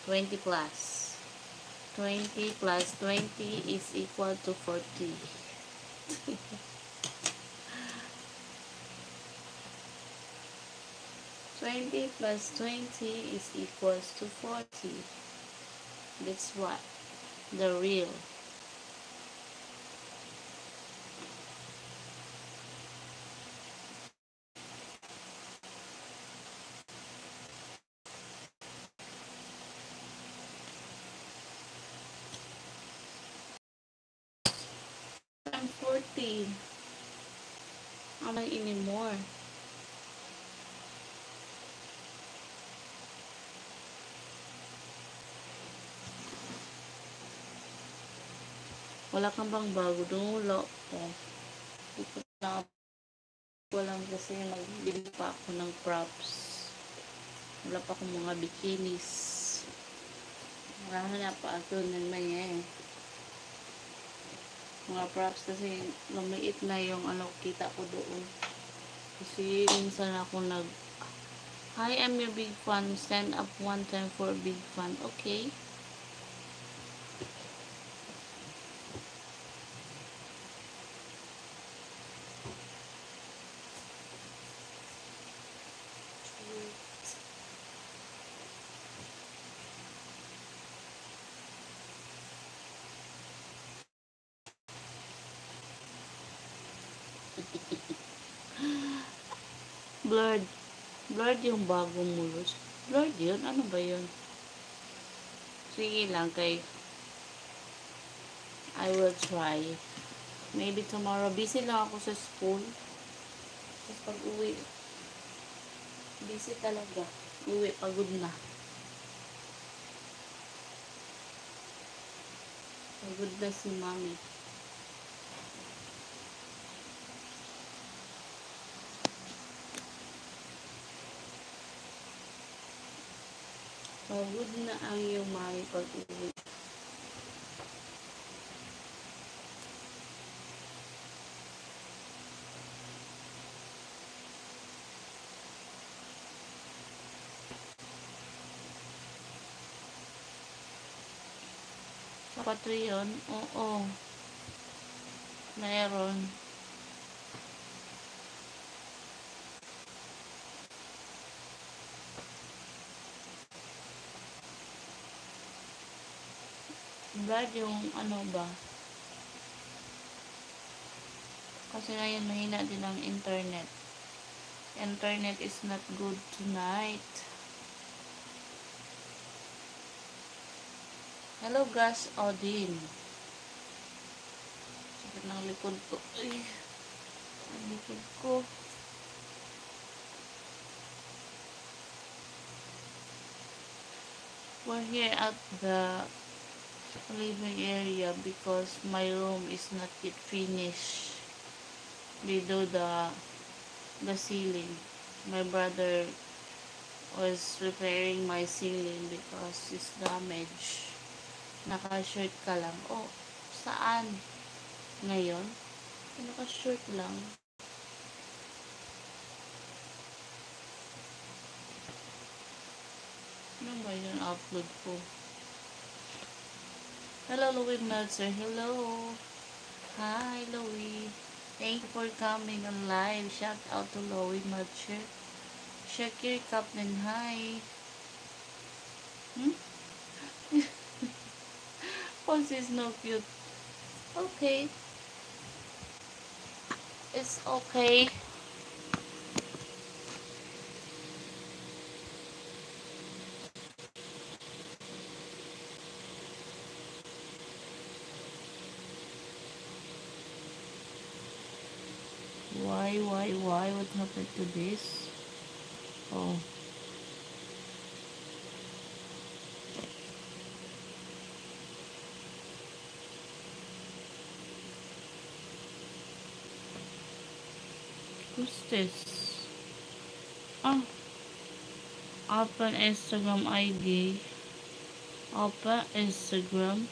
20 plus. 20 plus 20 is equal to 40. 20 plus 20 is equals to 40. That's what? The real. I'm 40. I'm not anymore. Wala kang bang bago doon? Wala. Hindi ko na alam kasi magbili pa ako ng props. Wala pa akong mga bikinis. Marami na pa ako ng mga props kasi lumiit na yung kita ko doon. Kasi minsan ako Hi, I'm your big fan. Stand up one time for big fan. Okay. Blurred. Blurred yung bagong mulos. Blurred yun? Ano ba yun? Sige lang kay I will try. Maybe tomorrow. Busy lang ako sa school. Tapos pag uwi, busy talaga. Uwi, pagod na. Pagod na si mommy. Pagod na ang iyong mommy pag uwi. Sa Patreon? Oo. Meron. Brad, yung ano ba? Kasi ngayon mahina din ang internet. Internet is not good tonight. Hello, Gus Odin. Sakit ng likod ko. Ay, ang likod ko. We're here at the living area because my room is not yet finished. Below the ceiling. My brother was repairing my ceiling because it's damaged. Naka-shirt ka lang. Oh, saan? Ngayon? Naka-shirt lang. Ano ba yung upload ko? Hello, Louie Meltzer. Hello. Hi, Louie. Thank you for coming on live. Shout out to Louie Meltzer. Shakir Kaplan. Hi. Pose is no cute. Okay. It's okay. Why? What happened to this? Oh. Who's this? Oh. Open Instagram ID. Open Instagram.